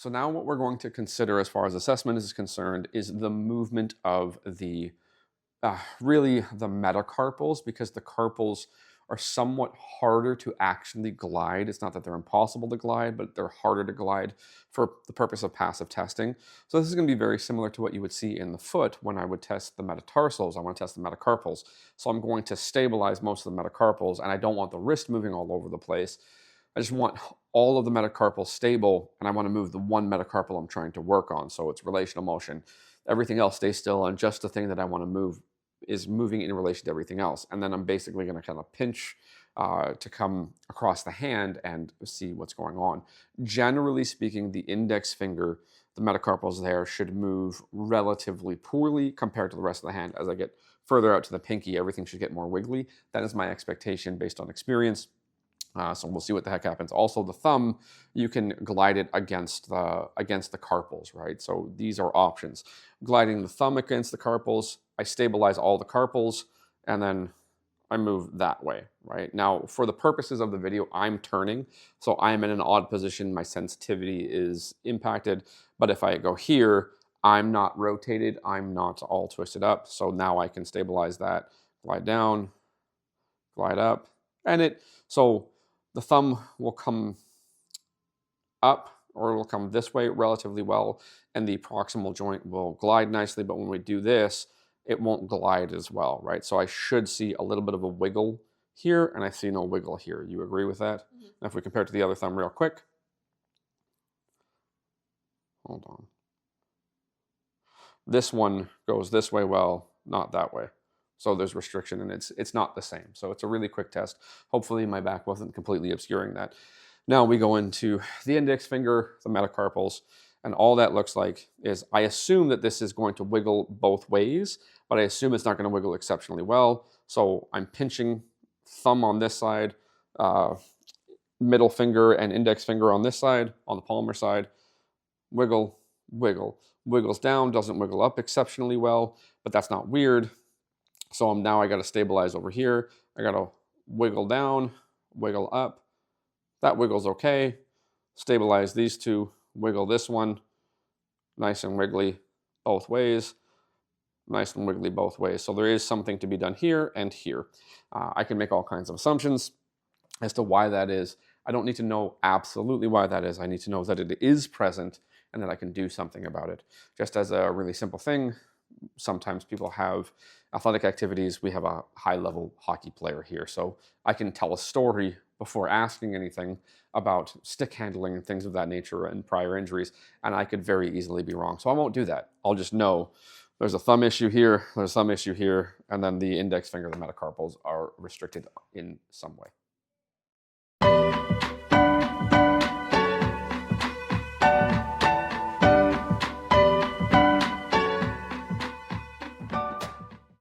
So now what we're going to consider as far as assessment is concerned is the movement of the really the metacarpals, because the carpals are somewhat harder to actually glide. It's not that they're impossible to glide, but they're harder to glide for the purpose of passive testing. So this is going to be very similar to what you would see in the foot when I would test the metatarsals. I want to test the metacarpals. So I'm going to stabilize most of the metacarpals, and I don't want the wrist moving all over the place. I just want all of the metacarpals stable, and I want to move the one metacarpal I'm trying to work on. So it's relational motion. Everything else stays still, and just the thing that I want to move is moving in relation to everything else. And then I'm basically going to kind of pinch to come across the hand and see what's going on. Generally speaking, the index finger, the metacarpals there, should move relatively poorly compared to the rest of the hand. As I get further out to the pinky, everything should get more wiggly. That is my expectation based on experience. So we'll see what the heck happens. Also, the thumb, you can glide it against the carpals, right? So these are options. Gliding the thumb against the carpals, I stabilize all the carpals, and then I move that way, right? Now, for the purposes of the video, I'm turning, so I'm in an odd position. My sensitivity is impacted, but if I go here, I'm not rotated, I'm not all twisted up, so now I can stabilize that, glide down, glide up, and so the thumb will come up, or it will come this way relatively well, and the proximal joint will glide nicely, but when we do this, it won't glide as well, right? So I should see a little bit of a wiggle here, and I see no wiggle here. You agree with that? Mm-hmm. Now if we compare it to the other thumb real quick. Hold on. This one goes this way well, not that way. So there's restriction, and it's not the same. So it's a really quick test. Hopefully my back wasn't completely obscuring that. Now we go into the index finger, the metacarpals, and all that looks like is, I assume that this is going to wiggle both ways, but I assume it's not going to wiggle exceptionally well. So I'm pinching thumb on this side, middle finger and index finger on this side, on the palmar side, wiggle, wiggle. Wiggles down, doesn't wiggle up exceptionally well, but that's not weird. So now I got to stabilize over here. I got to wiggle down, wiggle up. That wiggles okay. Stabilize these two, wiggle this one. Nice and wiggly both ways. Nice and wiggly both ways. So there is something to be done here and here. I can make all kinds of assumptions as to why that is. I don't need to know absolutely why that is. I need to know that it is present and that I can do something about it. Just as a really simple thing, sometimes people have athletic activities. We have a high-level hockey player here, so I can tell a story before asking anything about stick handling and things of that nature and prior injuries, and I could very easily be wrong. So I won't do that. I'll just know there's a thumb issue here, there's a thumb issue here, and then the index finger, the metacarpals, are restricted in some way.